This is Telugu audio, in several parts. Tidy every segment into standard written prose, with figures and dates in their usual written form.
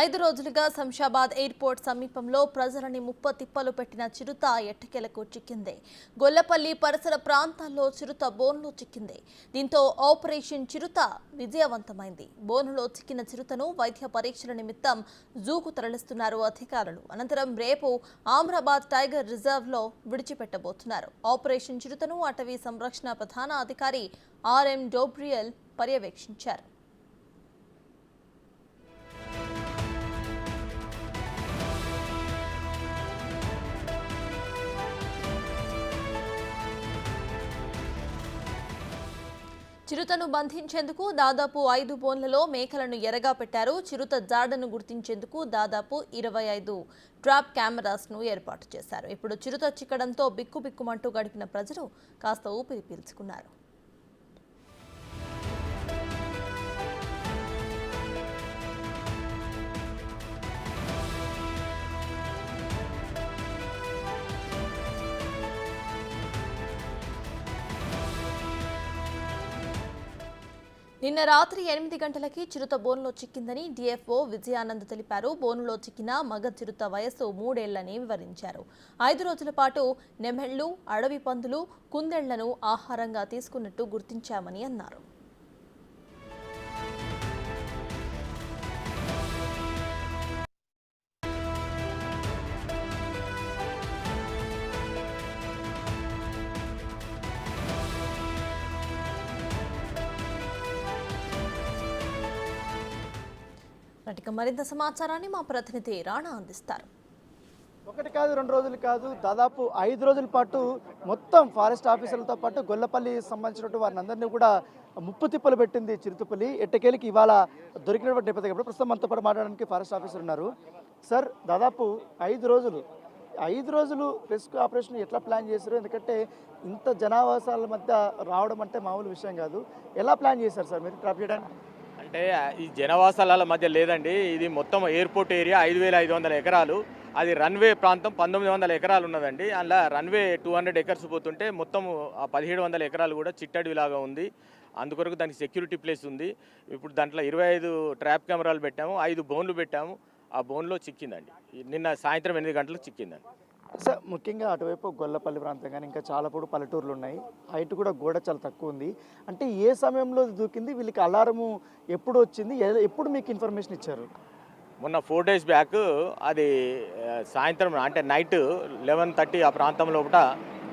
5 రోజులుగా శంషాబాద్ ఎయిర్పోర్ట్ సమీపంలో ప్రజలని ముప్పతిప్పలు పెట్టిన చిరుత ఎట్టకేలకు చిక్కింది. గొల్లపల్లి పరిసర ప్రాంతాల్లో చిరుత బోన్లో చిక్కింది. దీంతో ఆపరేషన్ చిరుత విజయవంతమైంది. బోనులో చిక్కిన చిరుతను వైద్య పరీక్షల నిమిత్తం జూకు తరలిస్తున్నారు అధికారులు. అనంతరం రేపు ఆమ్రాబాద్ టైగర్ రిజర్వ్లో విడిచిపెట్టబోతున్నారు. ఆపరేషన్ చిరుతను అటవీ సంరక్షణ ప్రధాన అధికారి ఆర్ఎం డోబ్రియల్ పర్యవేక్షించారు. చిరుతను బంధించేందుకు దాదాపు 5 బోన్లలో మేకలను ఎరగా పెట్టారు. చిరుత జాడను గుర్తించేందుకు దాదాపు 25 ట్రాప్ కెమెరాస్ను ఏర్పాటు చేశారు. ఇప్పుడు చిరుత చిక్కడంతో బిక్కుబిక్కుమంటూ గడిపిన ప్రజలు కాస్త ఊపిరి పీల్చుకున్నారు. నిన్న రాత్రి 8 గంటలకి చిరుత బోనులో చిక్కిందని డిఎఫ్ఓ విజయానంద్ తెలిపారు. బోనులో చిక్కిన మగ చిరుత వయస్సు 3 ఏళ్లని వివరించారు. 5 రోజుల పాటు నెమళ్లు, అడవి పందులు, కుందేళ్లను ఆహారంగా తీసుకున్నట్టు గుర్తించామని అన్నారు. మరింత సమాచారాన్ని మా ప్రతినిధి రాణా అందిస్తారు. ఒకటి కాదు, 2 రోజులు కాదు, దాదాపు 5 రోజుల పాటు మొత్తం ఫారెస్ట్ ఆఫీసర్లతో పాటు గొల్లపల్లి సంబంధించినటువంటి వారిని అందరినీ కూడా ముప్పు తిప్పలు పెట్టింది చిరుతపులి. ఎట్టకేలికి ఇవాళ దొరికినటువంటి నేపథ్యం ప్రస్తుతం మనతో పాటు మాట్లాడడానికి ఫారెస్ట్ ఆఫీసర్ ఉన్నారు. సార్, దాదాపు 5 రోజులు రెస్క్యూ ఆపరేషన్ ఎట్లా ప్లాన్ చేశారు? ఎందుకంటే ఇంత జనావాసాల మధ్య రావడం అంటే మామూలు విషయం కాదు. ఎలా ప్లాన్ చేశారు సార్ మీరు ట్రాప్ చేయడానికి? అంటే ఈ జనవాసాల మధ్య లేదండి. ఇది మొత్తం ఎయిర్పోర్ట్ ఏరియా 5,500 ఎకరాలు. అది రన్వే ప్రాంతం 1,900 ఎకరాలు ఉన్నదండి. అందులో రన్వే 200 ఎకర్స్ పోతుంటే మొత్తం 1,700 ఎకరాలు కూడా చిట్టడిలాగా ఉంది. అందుకొరకు దానికి సెక్యూరిటీ ప్లేస్ ఉంది. ఇప్పుడు దాంట్లో 25 ట్రాప్ కెమెరాలు పెట్టాము, 5 బోన్లు పెట్టాము. ఆ బోన్లో చిక్కిందండి. నిన్న సాయంత్రం 8 గంటలకు చిక్కిందండి. సార్, ముఖ్యంగా అటువైపు గొల్లపల్లి ప్రాంతం కానీ ఇంకా చాలా పల్లెటూర్లు ఉన్నాయి. హైట్ కూడా గోడ చాలా తక్కువ ఉంది. అంటే ఏ సమయంలో దూకింది? వీళ్ళకి అలారము ఎప్పుడు వచ్చింది? ఎప్పుడు మీకు ఇన్ఫర్మేషన్ ఇచ్చారు? మొన్న 4 డేస్ బ్యాక్ అది సాయంత్రం అంటే నైట్ 11:30 ఆ ప్రాంతంలో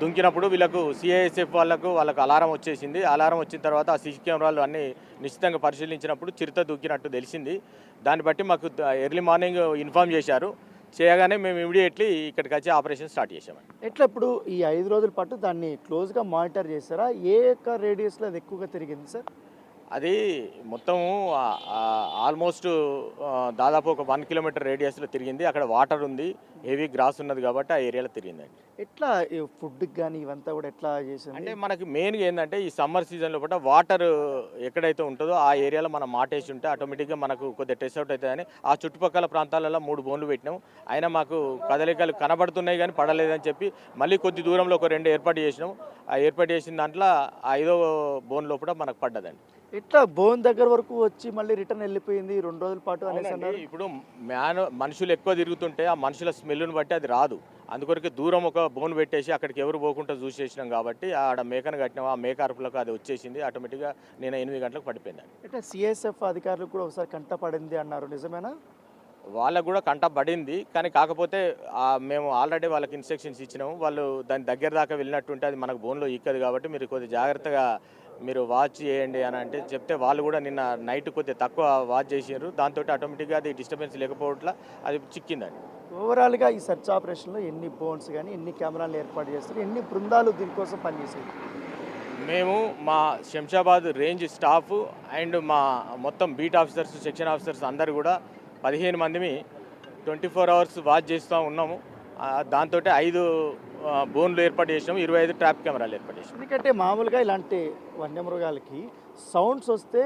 దుంకినప్పుడు వీళ్ళకు సిఐఎస్ఎఫ్ వాళ్ళకు అలారం వచ్చేసింది. అలారం వచ్చిన తర్వాత ఆ సీసీ కెమెరాలు అన్నీ నిశ్చితంగా పరిశీలించినప్పుడు చిరుత దూకినట్టు తెలిసింది. దాన్ని బట్టి మాకు ఎర్లీ మార్నింగ్ ఇన్ఫామ్ చేశారు. చేయగానే మేము ఇమీడియట్లీ ఇక్కడికి వచ్చి ఆపరేషన్ స్టార్ట్ చేసామండి. ఎట్లా ఇప్పుడు ఈ 5 రోజుల పాటు దాన్ని క్లోజ్గా మానిటర్ చేస్తారా? ఏ యొక్క రేడియస్లో అది ఎక్కువగా తిరిగింది సార్? అది మొత్తము ఆల్మోస్ట్ దాదాపు ఒక 1 కిలోమీటర్ రేడియస్లో తిరిగింది. అక్కడ వాటర్ ఉంది, హెవీ గ్రాస్ ఉన్నది కాబట్టి ఆ ఏరియాలో తిరిగిందండి. ఎట్లా ఫుడ్కి కానీ ఇవంతా కూడా ఎట్లా చేసింది? అంటే మనకి మెయిన్గా ఏంటంటే ఈ సమ్మర్ సీజన్లో వాటర్ ఎక్కడైతే ఉంటుందో ఆ ఏరియాలో మనం మాటేసి ఉంటే ఆటోమేటిక్గా మనకు కొద్దిగా టెస్ట్ అవుట్ అవుతుందని ఆ చుట్టుపక్కల ప్రాంతాలలో 3 బోన్లు పెట్టినాం. అయినా మాకు కదలికలు కనబడుతున్నాయి కానీ పడలేదని చెప్పి మళ్ళీ కొద్ది దూరంలో ఒక 2 ఏర్పాటు చేసినాం. ఆ ఏర్పాటు చేసిన దాంట్లో 5వ బోన్ లోపల మనకు పడ్డదండి. ఇట్లా బోన్ దగ్గర వరకు వచ్చి మళ్ళీ రిటర్న్ వెళ్ళిపోయింది 2 రోజుల పాటు అనేసి అన్నారు. ఇప్పుడు మనుషులు ఎక్కువ తిరుగుతుంటే ఆ మనుషుల స్మెల్ని బట్టి అది రాదు. అందుకొరకు దూరం ఒక బోన్ పెట్టేసి అక్కడికి ఎవరు పోకుండా చూసేసినాం కాబట్టి ఆడ మేకను కట్టినాం. ఆ మేక అరుపులకు అది వచ్చేసింది. ఆటోమేటిక్గా నేను 8 గంటలకు పడిపోయింది. అంటే సిఎస్ఎఫ్ అధికారులకు కూడా ఒకసారి కంట పడింది అన్నారు, నిజమేనా? వాళ్ళకు కూడా కంట పడింది, కానీ కాకపోతే మేము ఆల్రెడీ వాళ్ళకి ఇన్స్ట్రక్షన్స్ ఇచ్చినాము. వాళ్ళు దాని దగ్గర దాకా వెళ్ళినట్టుంటే అది మనకు బోన్లో ఇక్కదు కాబట్టి మీరు కొద్దిగా జాగ్రత్తగా మీరు వాచ్ చేయండి అని అంటే చెప్తే వాళ్ళు కూడా నిన్న నైట్ కొద్దిగా తక్కువ వాచ్ చేసారు. దాంతో ఆటోమేటిక్గా అది డిస్టర్బెన్స్ లేకపోవట్లా అది చిక్కిందండి. ఓవరాల్గా ఈ సెర్చ్ ఆపరేషన్లో ఎన్ని బోన్స్ కానీ ఎన్ని కెమెరాలు ఏర్పాటు చేస్తారు, ఎన్ని బృందాలు దీనికోసం పనిచేసాయి? మేము మా శంషాబాద్ రేంజ్ స్టాఫ్ అండ్ మా మొత్తం బీట్ ఆఫీసర్స్, సెక్షన్ ఆఫీసర్స్ అందరు కూడా 15 మందిని 24 అవర్స్ వాచ్ చేస్తూ ఉన్నాము. దాంతో 5 బోన్లు ఏర్పాటు చేసినాము, 25 ట్రాప్ కెమెరాలు ఏర్పాటు చేసినాం. ఎందుకంటే మామూలుగా ఇలాంటి వన్యమృగాలకి సౌండ్స్ వస్తే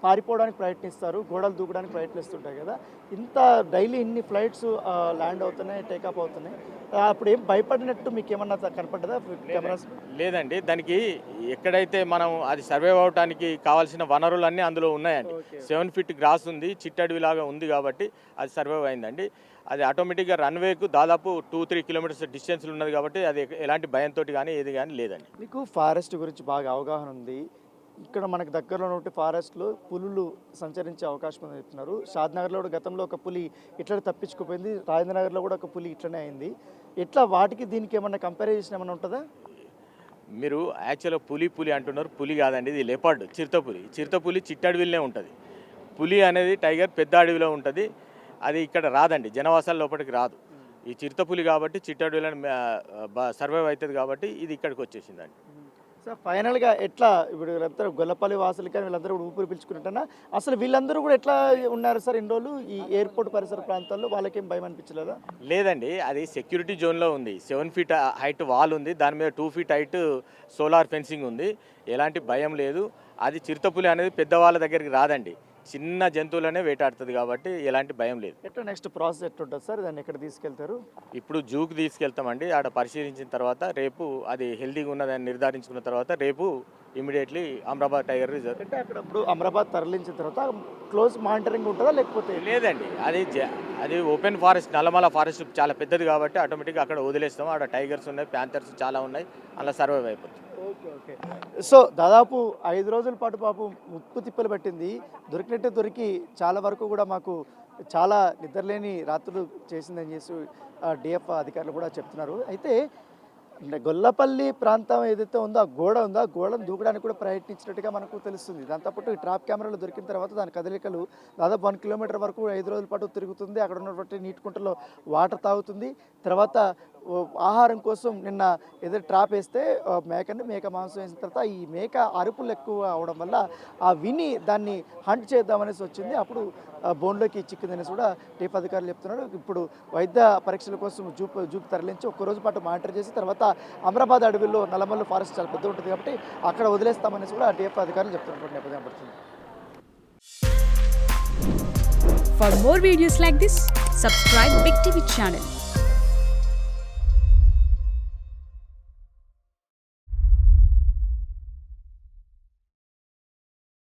పారిపోవడానికి ప్రయత్నిస్తారు, గోడలు దూకడానికి ప్రయత్నిస్తుంటాయి కదా. ఇంత డైలీ ఇన్ని ఫ్లైట్స్ ల్యాండ్ అవుతున్నాయి, టేకప్ అవుతున్నాయి, అప్పుడు ఏం భయపడినట్టు మీకు ఏమన్నా కనపడ్డదా కెమెరాస్? లేదండి, దానికి ఎక్కడైతే మనం అది సర్వైవ్ అవడానికి కావాల్సిన వనరులన్నీ అందులో ఉన్నాయండి. 7 ఫీట్ గ్రాస్ ఉంది, చిట్టడివిలాగా ఉంది కాబట్టి అది సర్వైవ్ అయిందండి. అది ఆటోమేటిక్గా రన్వేకు దాదాపు 2-3 కిలోమీటర్స్ డిస్టెన్స్లో ఉన్నది కాబట్టి అది ఎలాంటి భయంతో కానీ ఏది కానీ లేదండి. మీకు ఫారెస్ట్ గురించి బాగా అవగాహన ఉంది. ఇక్కడ మనకు దగ్గరలో ఉన్న ఫారెస్ట్లో పులులు సంచరించే అవకాశం ఉందని చెప్తున్నారు. షాద్నగర్లో కూడా గతంలో ఒక పులి ఇట్లా తప్పించుకుపోయింది, రాజేంద్రనగర్లో కూడా ఒక పులి ఇట్లనే అయింది. ఎట్లా వాటికి దీనికి ఏమన్నా కంపారిజన్ ఏమైనా ఉంటుందా? మీరు యాక్చువల్గా పులి అంటున్నారు, పులి కాదండి, ఇది లేపర్డ్, చిరుతపులి చిట్టడవిలోనే ఉంటుంది. పులి అనేది టైగర్ పెద్ద అడవిలో ఉంటుంది, అది ఇక్కడ రాదండి, జనవాసాల లోపలికి రాదు. ఈ చిరుతపులి కాబట్టి చిట్టడవిలో సర్వైవ్ అవుతుంది కాబట్టి ఇది ఇక్కడికి వచ్చేసిందండి. సార్ ఫైనల్గా ఎట్లా ఇప్పుడు వీళ్ళందరూ గొల్లపల్లి వాసులు కానీ వీళ్ళందరూ కూడా ఊపిరి పీల్చుకుంటున్నా, అసలు వీళ్ళందరూ కూడా ఎట్లా ఉన్నారు సార్ ఇన్ని రోజులు ఈ ఎయిర్పోర్ట్ పరిసర ప్రాంతాల్లో? వాళ్ళకేం భయం అనిపించలేదా? లేదండి, అది సెక్యూరిటీ జోన్లో ఉంది. 7 ఫీట్ హైట్ వాల్ ఉంది, దాని మీద 2 ఫీట్ హైట్ సోలార్ ఫెన్సింగ్ ఉంది, ఎలాంటి భయం లేదు. అది చిరుతపులి అనేది పెద్దవాళ్ళ దగ్గరికి రాదండి, చిన్న జంతువులనే వేటాడుతుంది కాబట్టి ఎలాంటి భయం లేదు. ఎట్లా నెక్స్ట్ ప్రాసెస్ ఎట్లుంటుంది సార్? దాన్ని ఎక్కడ తీసుకెళ్తారు? ఇప్పుడు జూకి తీసుకెళ్తామండి, ఆడ పరిశీలించిన తర్వాత రేపు అది హెల్తీగా ఉన్నదని నిర్ధారించుకున్న తర్వాత రేపు ఇమీడియట్లీ అమరాబాద్ టైగర్ రిజర్వ్. అంటే అక్కడ ఇప్పుడు అమరాబాద్ తరలించిన తర్వాత క్లోజ్ మానిటరింగ్ ఉంటుందా లేకపోతే? లేదండి, అది ఓపెన్ ఫారెస్ట్, నల్లమల ఫారెస్ట్ చాలా పెద్దది కాబట్టి ఆటోమేటిక్గా అక్కడ వదిలేస్తాం. ఆడ టైగర్స్ ఉన్నాయి, ప్యాంథర్స్ చాలా ఉన్నాయి, అలా సర్వైవ్ అయిపోతుంది. ఓకే. సో దాదాపు 5 రోజుల పాటు పాపం ముప్పు తిప్పలు పట్టింది, దొరికినట్టే దొరికి చాలా వరకు కూడా మాకు చాలా నిద్రలేని రాత్రులు చేసిందని చేసి డిఎఫ్ అధికారులు కూడా చెప్తున్నారు. అయితే గొల్లపల్లి ప్రాంతం ఏదైతే ఉందో ఆ గోడను దూకడానికి కూడా ప్రయత్నించినట్టుగా మనకు తెలుస్తుంది. దాంతోపాటు ఈ ట్రాప్ కెమెరాలు దొరికిన తర్వాత దాని కదలికలు దాదాపు 1 కిలోమీటర్ వరకు 5 రోజుల పాటు తిరుగుతుంది. అక్కడ ఉన్నటువంటి నీటి కుంటలో వాటర్ తాగుతుంది. తర్వాత ఆహారం కోసం నిన్న ఏదో ట్రాప్ వేస్తే మేక మాంసం వేసిన తర్వాత ఈ మేక అరుపులు ఎక్కువ అవడం వల్ల ఆ విని దాన్ని హంట్ చేద్దామనేసి వచ్చింది. అప్పుడు బోన్లోకి చిక్కిందనేసి కూడా టీఫ్ అధికారులు చెప్తున్నారు. ఇప్పుడు వైద్య పరీక్షల కోసం జూపు తరలించి ఒక్కరోజు పాటు మానిటర్ చేసి తర్వాత అమరాబాద్ అడవిలో నల్లమల్లు ఫారెస్ట్ చాలా పెద్ద ఉంటుంది కాబట్టి అక్కడ వదిలేస్తామనేసి కూడా టీఎఫ్ అధికారులు చెప్తున్నటువంటి నేపథ్యం పడుతుంది. For more videos like this, subscribe Big TV channel.